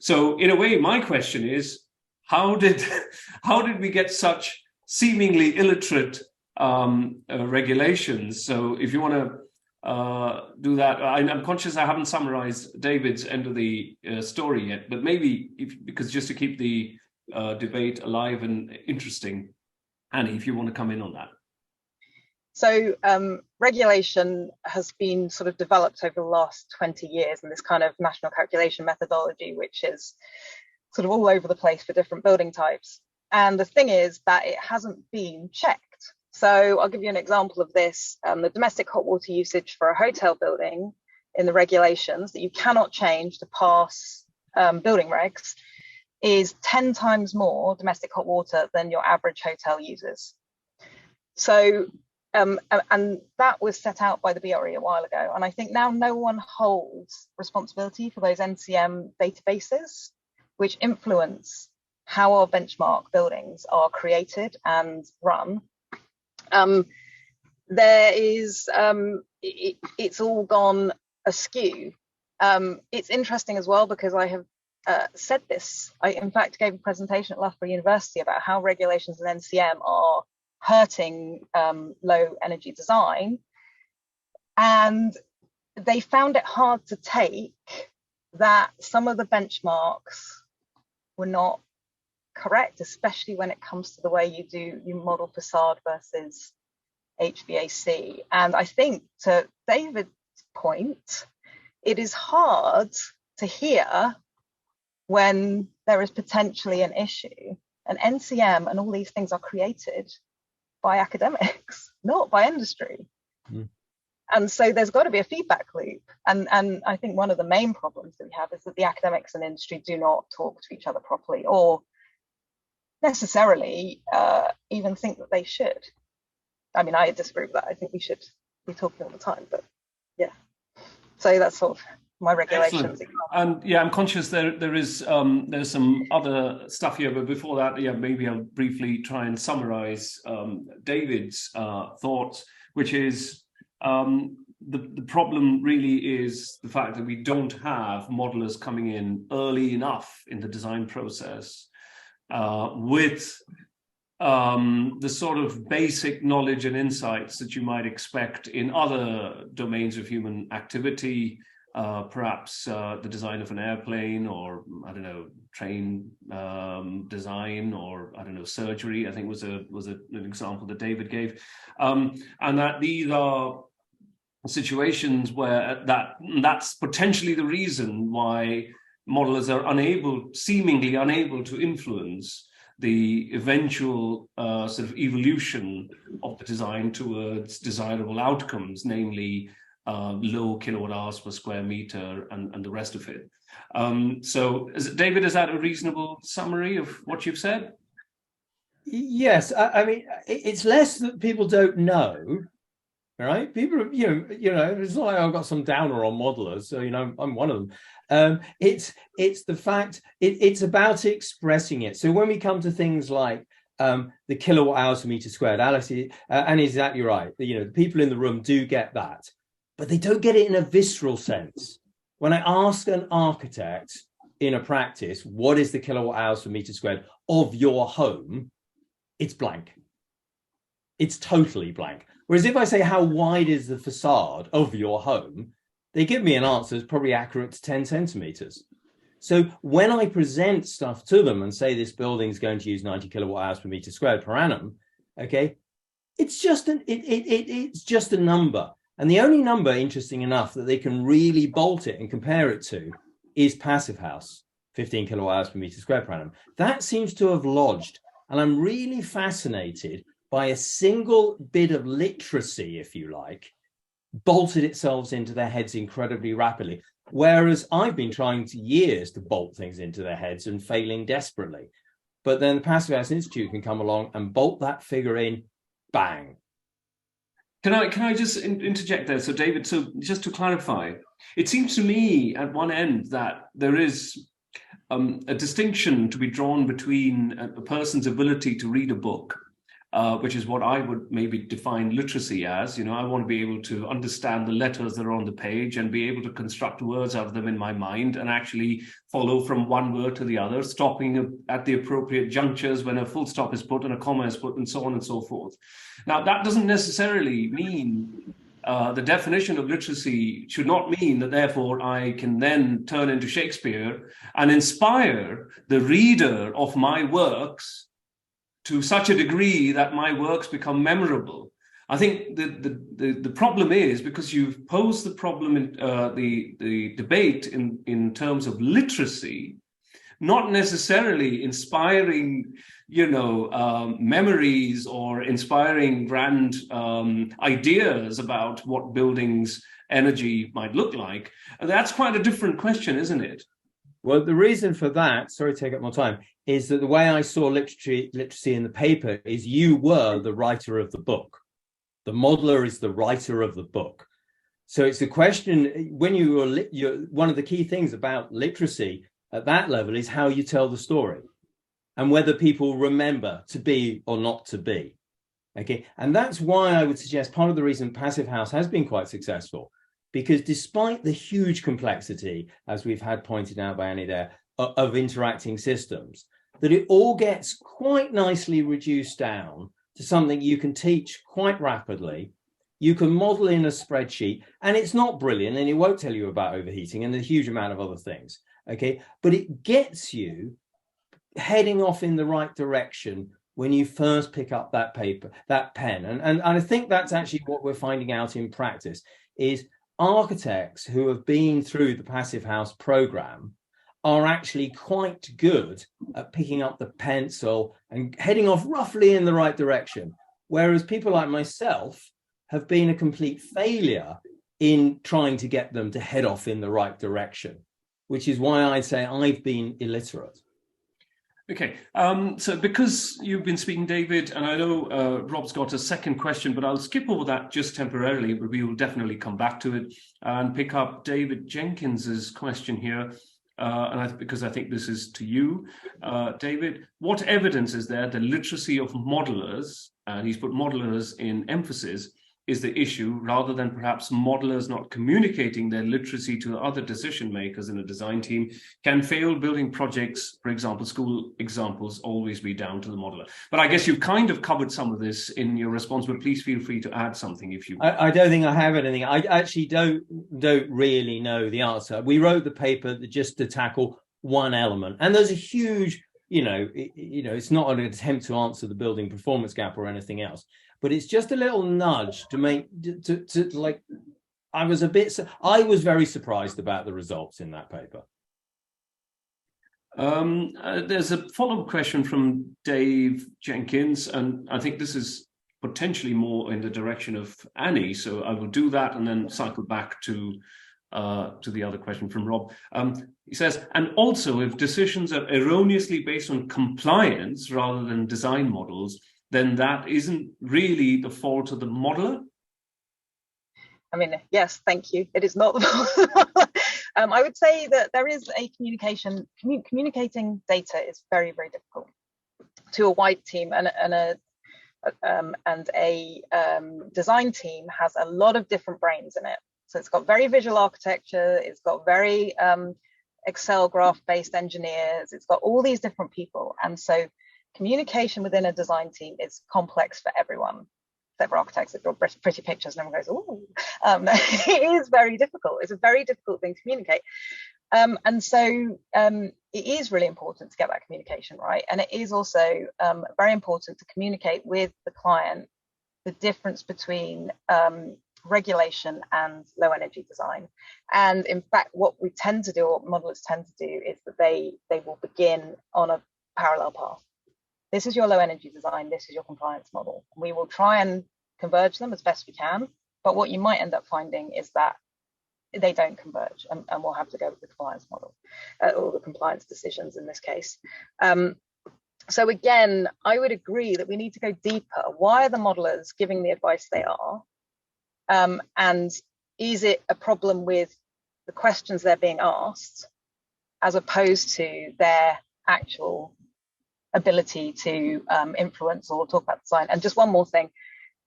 So in a way, my question is, how did we get such seemingly illiterate regulations? So if you want to do that, I'm conscious I haven't summarized David's end of the story yet, but maybe because just to keep the debate alive and interesting, Annie, if you want to come in on that. So regulation has been sort of developed over the last 20 years in this kind of national calculation methodology, which is sort of all over the place for different building types. And the thing is that it hasn't been checked. So I'll give you an example of this. The domestic hot water usage for a hotel building in the regulations that you cannot change to pass building regs is 10 times more domestic hot water than your average hotel uses. So, and that was set out by the BRE a while ago. And I think now no one holds responsibility for those NCM databases, which influence how our benchmark buildings are created and run. There is, it's all gone askew. It's interesting as well because I have said this. I, in fact, gave a presentation at Loughborough University about how regulations and NCM are hurting low energy design. And they found it hard to take that some of the benchmarks were not correct, especially when it comes to the way you model facade versus HVAC. And I think, to David's point, it is hard to hear when there is potentially an issue. And NCM and all these things are created by academics, not by industry. Mm. And so there's got to be a feedback loop. And I think one of the main problems that we have is that the academics and industry do not talk to each other properly, or necessarily even think that they should. I mean, I disagree with that. I think we should be talking all the time, but yeah. So that's sort of my regulations. Excellent. And yeah, I'm conscious there is there's some other stuff here, but before that, yeah, maybe I'll briefly try and summarize David's thoughts, which is the problem really is the fact that we don't have modelers coming in early enough in the design process with the sort of basic knowledge and insights that you might expect in other domains of human activity, perhaps the design of an airplane, or I don't know, train design, or I don't know, surgery, I think was an example that David gave, and that these are situations where that's potentially the reason why modelers are seemingly unable to influence the eventual sort of evolution of the design towards desirable outcomes, namely low kilowatt hours per square meter and the rest of it. So, David, is that a reasonable summary of what you've said? Yes, I mean, it's less that people don't know, right? People, you know, it's not like I've got some downer on modelers, so, you know, I'm one of them. It's the fact, it's about expressing it. So when we come to things like the kilowatt hours per meter squared, Alice, and exactly right, you know, the people in the room do get that, but they don't get it in a visceral sense. When I ask an architect in a practice, what is the kilowatt hours per meter squared of your home? It's blank. It's totally blank. Whereas if I say, how wide is the facade of your home? They give me an answer that's probably accurate to 10 centimeters. So when I present stuff to them and say this building is going to use 90 kilowatt hours per meter squared per annum, okay, it's just it's just a number. And the only number, interesting enough, that they can really bolt it and compare it to is Passive House, 15 kilowatt hours per meter squared per annum. That seems to have lodged. And I'm really fascinated by a single bit of literacy, if you like, bolted itself into their heads incredibly rapidly. Whereas I've been trying for years to bolt things into their heads and failing desperately. But then the Passive House Institute can come along and bolt that figure in, bang. Can I just interject there? So David, so just to clarify, it seems to me at one end that there is a distinction to be drawn between a person's ability to read a book, which is what I would maybe define literacy as. You know, I want to be able to understand the letters that are on the page and be able to construct words out of them in my mind and actually follow from one word to the other, stopping at the appropriate junctures when a full stop is put and a comma is put and so on and so forth. Now, that doesn't necessarily mean the definition of literacy should not mean that therefore I can then turn into Shakespeare and inspire the reader of my works to such a degree that my works become memorable. I think the problem is, because you've posed the problem in the debate in terms of literacy, not necessarily inspiring, you know, memories or inspiring grand ideas about what buildings' energy might look like. And that's quite a different question, isn't it? Well, the reason for that, sorry to take up more time, is that the way I saw literacy in the paper is you were the writer of the book. The modeler is the writer of the book. So it's a question, when you're one of the key things about literacy at that level is how you tell the story and whether people remember to be or not to be. Okay, and that's why I would suggest part of the reason Passive House has been quite successful, because despite the huge complexity, as we've had pointed out by Annie there, of interacting systems, that it all gets quite nicely reduced down to something you can teach quite rapidly. You can model in a spreadsheet, and it's not brilliant, and it won't tell you about overheating and a huge amount of other things. Okay, but it gets you heading off in the right direction when you first pick up that paper, that pen. And I think that's actually what we're finding out in practice is architects who have been through the Passive House program are actually quite good at picking up the pencil and heading off roughly in the right direction. Whereas people like myself have been a complete failure in trying to get them to head off in the right direction, which is why I'd say I've been illiterate. Okay, so because you've been speaking, David, and I know Rob's got a second question, but I'll skip over that just temporarily, but we will definitely come back to it and pick up David Jenkins's question here. Because I think this is to you, David. What evidence is there the literacy of modelers, and he's put modelers in emphasis, is the issue, rather than perhaps modelers not communicating their literacy to other decision makers in a design team? Can failed building projects, for example, school examples, always be down to the modeler? But I guess you've kind of covered some of this in your response, but please feel free to add something if you want. I don't think I have anything. I actually don't really know the answer. We wrote the paper just to tackle one element, and there's a huge, it's not an attempt to answer the building performance gap or anything else, but it's just a little nudge to make like, I was very surprised about the results in that paper. There's a follow-up question from Dave Jenkins, and I think this is potentially more in the direction of Annie, so I will do that and then cycle back to the other question from Rob. He says, and also if decisions are erroneously based on compliance rather than design models, then that isn't really the fault of the modeler? I mean, yes, thank you. It is not the fault. I would say that there is a communicating data is very, very difficult to a wide team, and a design team has a lot of different brains in it. So it's got very visual architecture, it's got very Excel graph-based engineers, it's got all these different people. And so communication within a design team is complex for everyone. Except for architects that draw pretty pictures and everyone goes, oh, it is very difficult. It's a very difficult thing to communicate. And so it is really important to get that communication right. And it is also very important to communicate with the client the difference between regulation and low energy design. And in fact, what we tend to do, what modelers tend to do, is that they will begin on a parallel path. This is your low energy design, this is your compliance model. We will try and converge them as best we can, but what you might end up finding is that they don't converge, and we'll have to go with the compliance model, or the compliance decisions in this case. So again, I would agree that we need to go deeper. Why are the modelers giving the advice they are? And is it a problem with the questions they're being asked, as opposed to their actual ability to influence or talk about design? And just one more thing,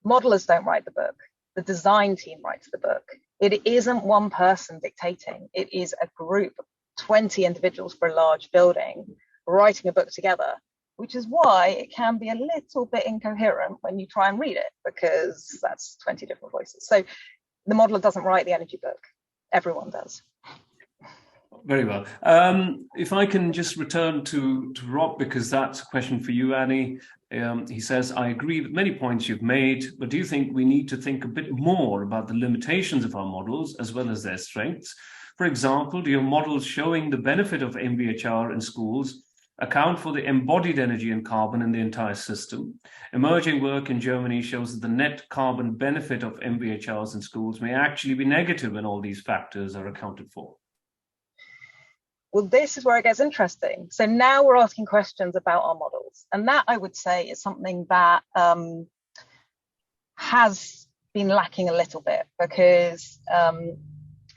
modelers don't write the book. The design team writes the book. It isn't one person dictating. It is a group of 20 individuals for a large building writing a book together, which is why it can be a little bit incoherent when you try and read it, because that's 20 different voices. So the modeler doesn't write the energy book. Everyone does. Very well. If I can just return to Rob, because that's a question for you, Annie. He says, I agree with many points you've made, but do you think we need to think a bit more about the limitations of our models as well as their strengths? For example, do your models showing the benefit of MVHR in schools account for the embodied energy and carbon in the entire system? Emerging work in Germany shows that the net carbon benefit of MVHRs in schools may actually be negative when all these factors are accounted for. Well, this is where it gets interesting. So now we're asking questions about our models. And that, I would say, is something that has been lacking a little bit, because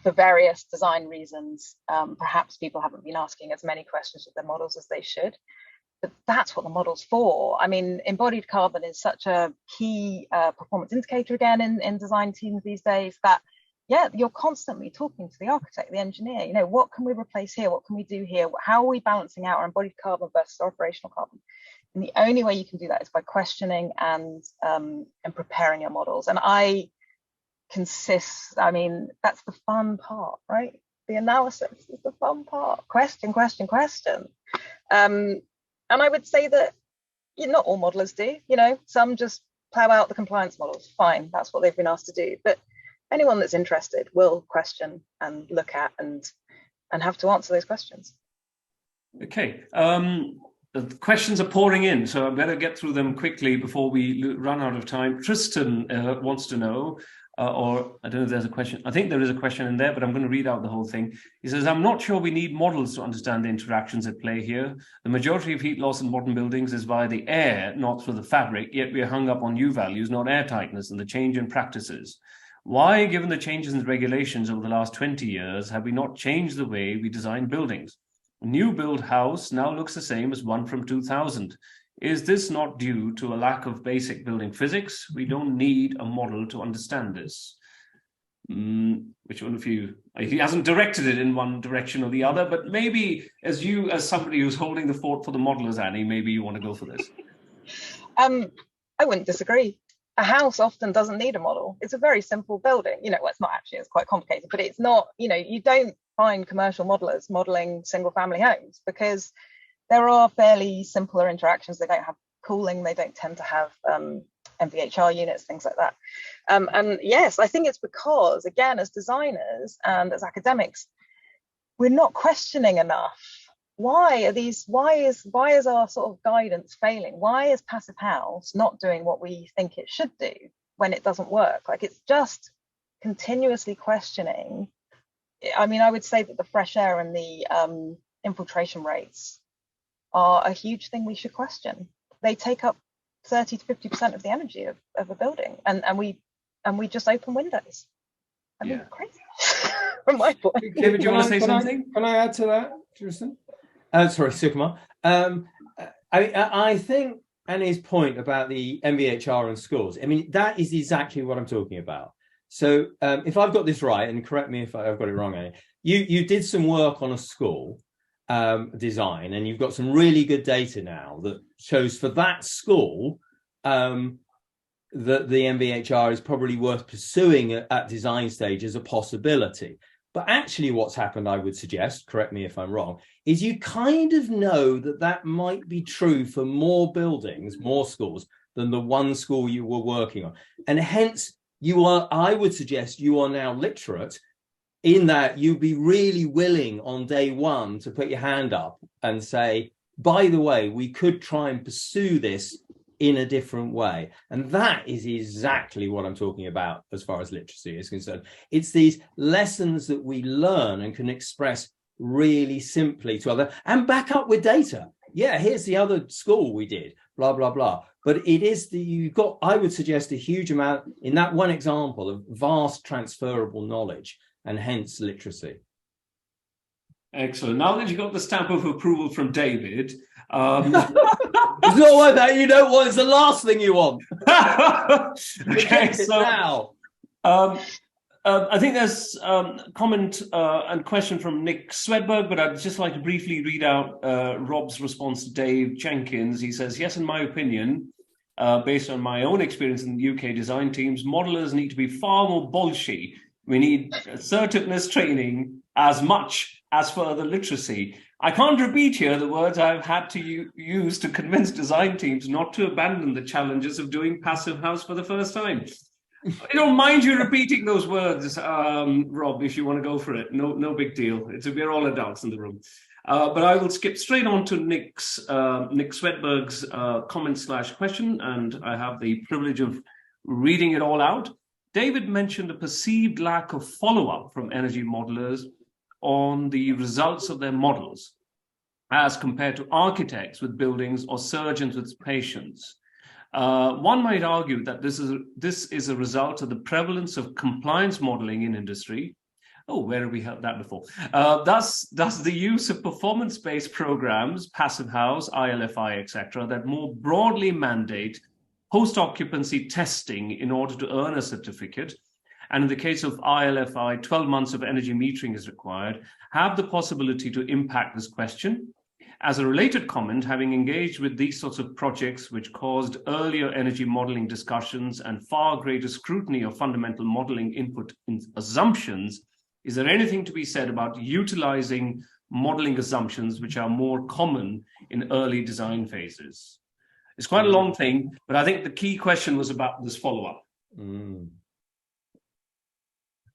for various design reasons, perhaps people haven't been asking as many questions of their models as they should. But that's what the model's for. I mean, embodied carbon is such a key performance indicator again in design teams these days, that yeah, you're constantly talking to the architect, the engineer, you know, what can we replace here? What can we do here? How are we balancing out our embodied carbon versus our operational carbon? And the only way you can do that is by questioning and preparing your models. And I mean, that's the fun part, right? The analysis is the fun part. Question, question, question. And I would say that not all modelers do, you know, some just plow out the compliance models. Fine, that's what they've been asked to do. But anyone that's interested will question and look at and have to answer those questions. Okay, the questions are pouring in, so I better get through them quickly before we run out of time. Tristan wants to know, or I don't know if there's a question. I think there is a question in there, but I'm going to read out the whole thing. He says, I'm not sure we need models to understand the interactions at play here. The majority of heat loss in modern buildings is via the air, not through the fabric, yet we are hung up on U values, not air tightness, and the change in practices. Why, given the changes in regulations over the last 20 years, have we not changed the way we design buildings? A new build house now looks the same as one from 2000. Is this not due to a lack of basic building physics? We don't need a model to understand this. Which one of you? He hasn't directed it in one direction or the other, but maybe as somebody who's holding the fort for the modelers, Annie, maybe you want to go for this. I wouldn't disagree. A house often doesn't need a model. It's a very simple building. Well, it's not actually, it's quite complicated, but it's not, you don't find commercial modelers modeling single family homes because there are fairly simpler interactions. They don't have cooling. They don't tend to have MVHR units, things like that. And yes, I think it's because, again, as designers and as academics, we're not questioning enough. Why is our sort of guidance failing? Why is Passive House not doing what we think it should do when it doesn't work? Like, it's just continuously questioning. I mean, I would say that the fresh air and the infiltration rates are a huge thing we should question. They take up 30 to 50% of the energy of a building, and we just open windows. I mean, crazy from my point. David, do you want to say something? Can I add to that, Tristan? Sorry, Sigma. I think Annie's point about the MVHR and schools, I mean, that is exactly what I'm talking about. So if I've got this right, and correct me if I've got it wrong, Annie, you did some work on a school design, and you've got some really good data now that shows for that school that the MVHR is probably worth pursuing at design stage as a possibility. But actually what's happened, I would suggest, correct me if I'm wrong, is you kind of know that that might be true for more buildings, more schools, than the one school you were working on. And hence, I would suggest you are now literate in that you'd be really willing on day one to put your hand up and say, by the way, we could try and pursue this in a different way. And that is exactly what I'm talking about as far as literacy is concerned. It's these lessons that we learn and can express really simply to other and back up with data. Yeah, here's the other school we did, blah, blah, blah. But it is I would suggest a huge amount in that one example of vast transferable knowledge and hence literacy. Excellent. Now that you got the stamp of approval from David, it's not like that. You know what? It's the last thing you want. Okay, so now, I think there's comment and question from Nick Swedberg, but I'd just like to briefly read out Rob's response to Dave Jenkins. He says, yes, in my opinion, based on my own experience in the UK design teams, modelers need to be far more bolshy. We need assertiveness training as much as further literacy. I can't repeat here the words I've had to use to convince design teams not to abandon the challenges of doing Passive House for the first time. I don't mind you repeating those words, Rob, if you want to go for it. No big deal. We're all adults in the room. But I will skip straight on to Nick Swedberg's comment/question, and I have the privilege of reading it all out. David mentioned a perceived lack of follow-up from energy modelers on the results of their models as compared to architects with buildings or surgeons with patients. One might argue that this is a result of the prevalence of compliance modeling in industry. Oh, where have we heard that before? Thus the use of performance-based programs, Passive House, ILFI, etc., that more broadly mandate post-occupancy testing in order to earn a certificate, and in the case of ILFI, 12 months of energy metering is required, have the possibility to impact this question. As a related comment, having engaged with these sorts of projects which caused earlier energy modeling discussions and far greater scrutiny of fundamental modeling input in assumptions, is there anything to be said about utilizing modeling assumptions which are more common in early design phases? It's quite a long thing, but I think the key question was about this follow-up.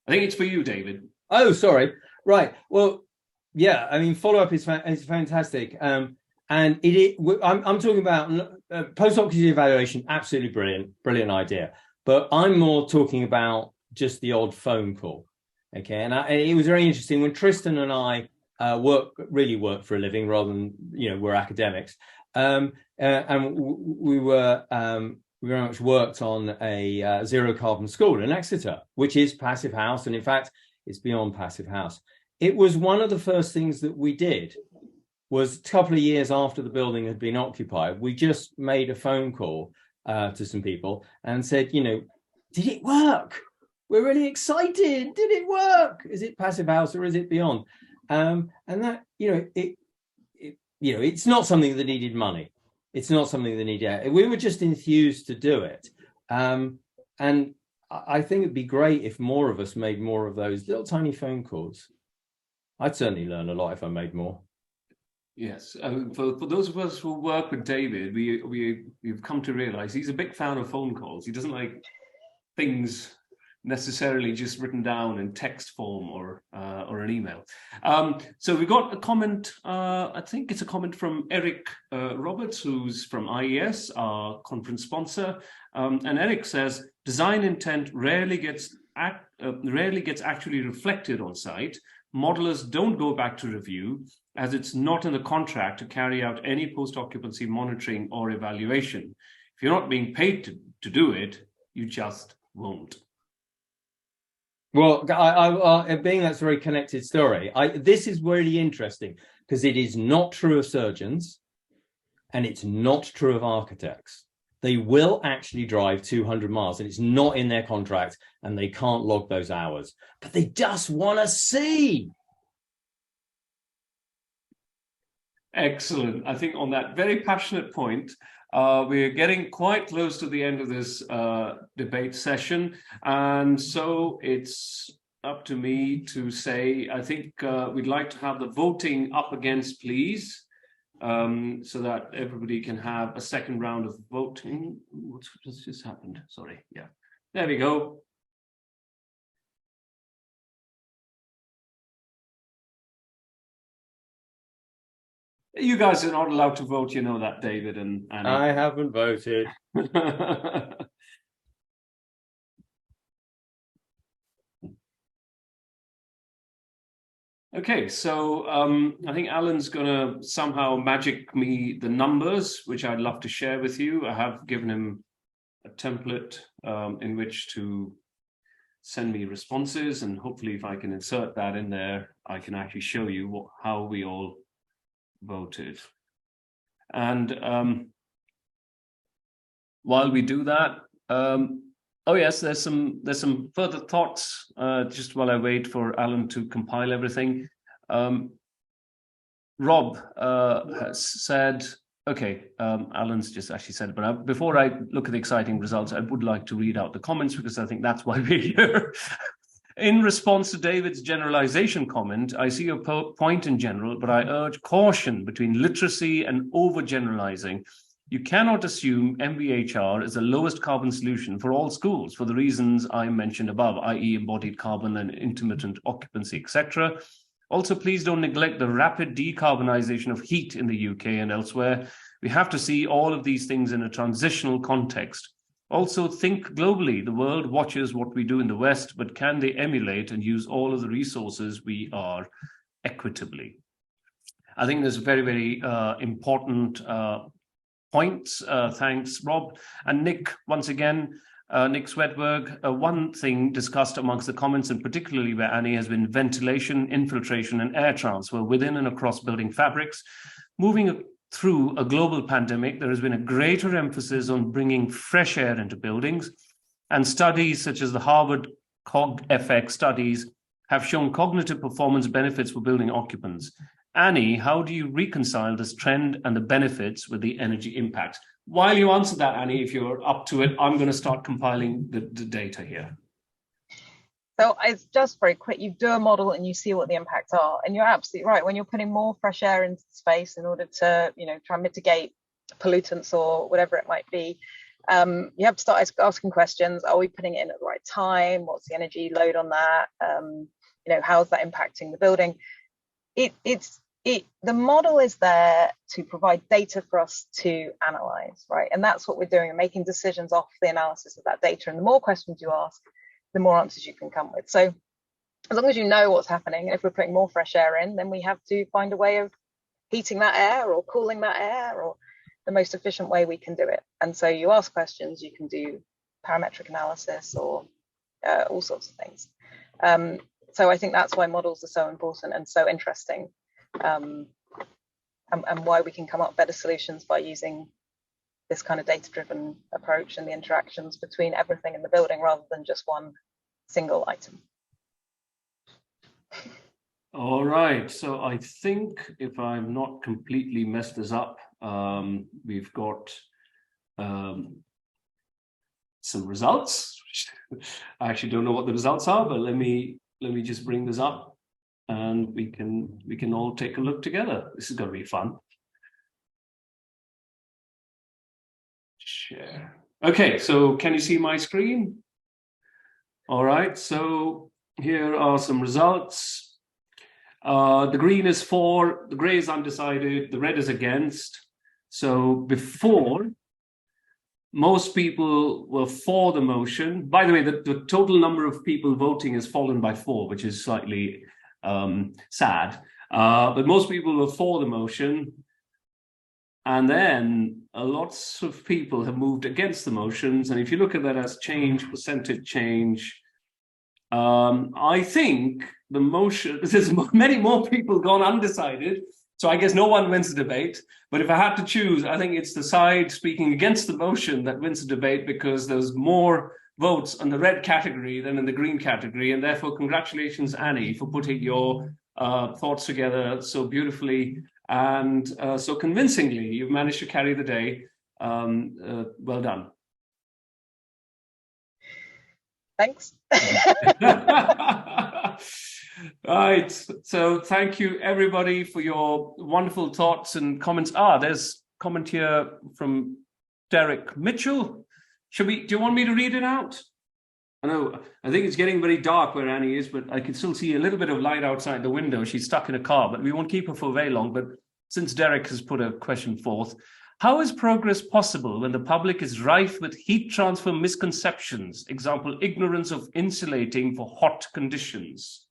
I think it's for you, David. Oh, sorry. Right. Well, yeah, I mean, follow-up is fantastic. And I'm talking about post-occupancy evaluation, absolutely brilliant idea. But I'm more talking about just the odd phone call. Okay, and it was very interesting when Tristan and I really work for a living rather than, we're academics. And we very much worked on a zero carbon school in Exeter, which is passive house. And in fact, it's beyond passive house. It was one of the first things that we did was a couple of years after the building had been occupied, we just made a phone call to some people and said, did it work? We're really excited. Did it work? Is it passive house or is it beyond? And that, it's not something that needed money. It's not something that needed. We were just enthused to do it. And I think it'd be great if more of us made more of those little tiny phone calls. I'd certainly learn a lot if I made more. Yes, for those of us who work with David, we've come to realize he's a big fan of phone calls. He doesn't like things necessarily just written down in text form or an email. So we got a comment, I think it's a comment from Eric Roberts, who's from IES, our conference sponsor. And Eric says, design intent rarely gets actually reflected on site. Modelers don't go back to review as it's not in the contract to carry out any post-occupancy monitoring or evaluation. If you're not being paid to do it, you just won't. Well, being that's a very connected story, this is really interesting because it is not true of surgeons and it's not true of architects. They will actually drive 200 miles and it's not in their contract and they can't log those hours, but they just want to see. Excellent. I think on that very passionate point, we're getting quite close to the end of this debate session. And so it's up to me to say, I think we'd like to have the voting up against, please, so that everybody can have a second round of voting. What's just happened? Sorry. Yeah, there we go. You guys are not allowed to vote, you know that, David and Annie. I haven't voted. Okay, so I think Alan's going to somehow magic me the numbers, which I'd love to share with you. I have given him a template in which to send me responses, and hopefully if I can insert that in there, I can actually show you how we all voted. And while we do that, oh yes, there's some further thoughts just while I wait for Alan to compile everything. Rob has said, okay, Alan's just actually said it, but before I look at the exciting results, I would like to read out the comments because I think that's why we're here. In response to David's generalization comment, I see your point in general, but I urge caution between literacy and overgeneralizing. You cannot assume MVHR is the lowest carbon solution for all schools for the reasons I mentioned above, i.e. embodied carbon and intermittent occupancy, etc. Also, please don't neglect the rapid decarbonization of heat in the UK and elsewhere. We have to see all of these things in a transitional context. Also, think globally. The world watches what we do in the West, but can they emulate and use all of the resources we are equitably? I think there's very, very important points. Thanks, Rob. And Nick, once again, Nick Swedberg, one thing discussed amongst the comments, and particularly where Annie, has been ventilation, infiltration, and air transfer within and across building fabrics. Moving through a global pandemic, there has been a greater emphasis on bringing fresh air into buildings, and studies such as the Harvard CogFX studies have shown cognitive performance benefits for building occupants. Annie, how do you reconcile this trend and the benefits with the energy impact? While you answer that, Annie, if you're up to it, I'm going to start compiling the data here. So it's just very quick. You do a model and you see what the impacts are, and you're absolutely right. When you're putting more fresh air into space in order to, try and mitigate pollutants or whatever it might be, you have to start asking questions. Are we putting it in at the right time? What's the energy load on that? How's that impacting the building? The model is there to provide data for us to analyze, right? And that's what we're doing. We're making decisions off the analysis of that data. And the more questions you ask, the more answers you can come with. So as long as you know what's happening, and if we're putting more fresh air in, then we have to find a way of heating that air or cooling that air, or the most efficient way we can do it. And so you ask questions, you can do parametric analysis or all sorts of things. So I think that's why models are so important and so interesting, and why we can come up with better solutions by using this kind of data-driven approach and the interactions between everything in the building rather than just one single item. All right, so I think if I'm not completely messed this up, we've got some results. I actually don't know what the results are, but let me just bring this up, and we can all take a look together. This is going to be fun. Share. Okay, so can you see my screen? All right, so here are some results. The green is for, the gray is undecided, the red is against. So before, most people were for the motion. By the way, the total number of people voting has fallen by 4, which is slightly sad. But most people were for the motion. And then lots of people have moved against the motions. And if you look at that as change, percentage change, I think the motion, there's many more people gone undecided. So I guess no one wins the debate. But if I had to choose, I think it's the side speaking against the motion that wins the debate, because there's more votes on the red category than in the green category. And therefore, congratulations, Annie, for putting your thoughts together so beautifully and so convincingly. You've managed to carry the day. Well done. Thanks. Right, so thank you everybody for your wonderful thoughts and comments. There's a comment here from Derek Mitchell. Do you want me to read it out? I know, I think it's getting very dark where Annie is, but I can still see a little bit of light outside the window. She's stuck in a car, but we won't keep her for very long. But since Derek has put a question forth, how is progress possible when the public is rife with heat transfer misconceptions? Example, ignorance of insulating for hot conditions.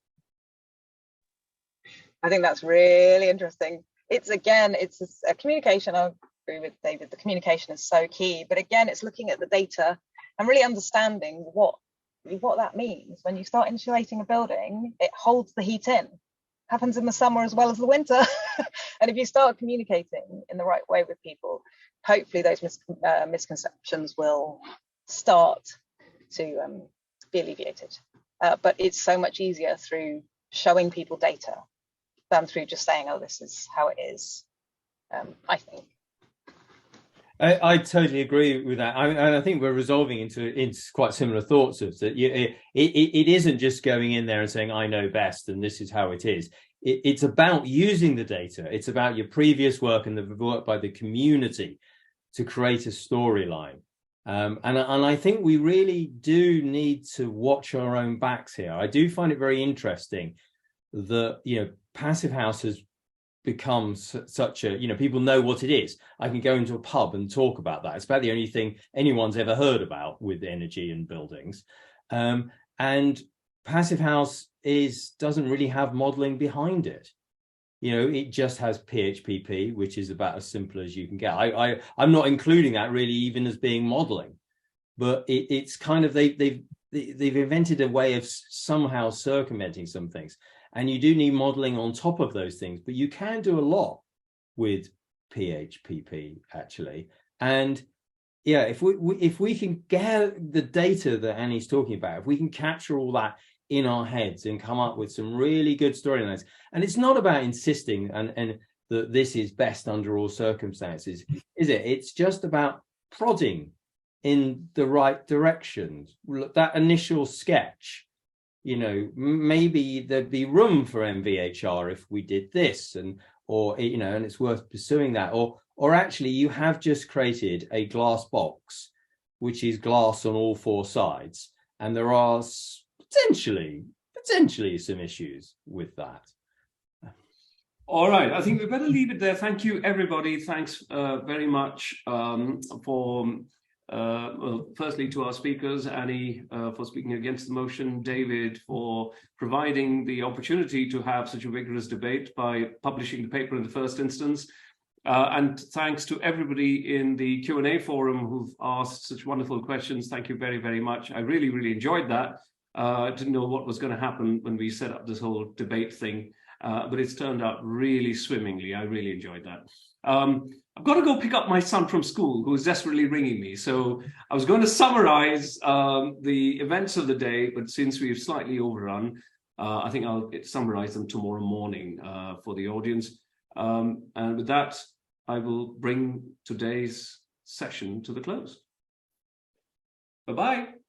I think that's really interesting. It's a communication. I agree with David. The communication is so key. But again, it's looking at the data and really understanding what that means. When you start insulating a building, it holds the heat in. Happens in the summer as well as the winter. And if you start communicating in the right way with people, hopefully those misconceptions will start to be alleviated. But it's so much easier through showing people data than through just saying, oh, this is how it is, I think. I totally agree with that. I think we're resolving into quite similar thoughts of that. It isn't just going in there and saying, I know best and this is how it is. It's about using the data. It's about your previous work and the work by the community to create a storyline. And I think we really do need to watch our own backs here. I do find it very interesting that, Passive House has become such a, people know what it is. I can go into a pub and talk about that. It's about the only thing anyone's ever heard about with energy and buildings. And Passive House doesn't really have modeling behind it. It just has PHPP, which is about as simple as you can get. I'm not including that really even as being modeling, but it's kind of, they've invented a way of somehow circumventing some things. And you do need modeling on top of those things, but you can do a lot with PHPP actually. And yeah, if we can get the data that Annie's talking about, if we can capture all that in our heads and come up with some really good storylines, and it's not about insisting and that this is best under all circumstances, is it? It's just about prodding in the right direction. That initial sketch. Maybe there'd be room for MVHR if we did this, and it's worth pursuing that. Or actually, you have just created a glass box, which is glass on all 4 sides, and there are potentially some issues with that. All right, I think we better leave it there. Thank you, everybody. Thanks very much for well, firstly to our speakers, Annie for speaking against the motion, David for providing the opportunity to have such a vigorous debate by publishing the paper in the first instance. And thanks to everybody in the Q&A forum who've asked such wonderful questions. Thank you very, very much. I really, really enjoyed that. Didn't know what was going to happen when we set up this whole debate thing, but it's turned out really swimmingly. I really enjoyed that. I've got to go pick up my son from school, who is desperately ringing me. So I was going to summarize the events of the day, but since we've slightly overrun, I think I'll summarize them tomorrow morning for the audience. And with that, I will bring today's session to the close. Bye-bye.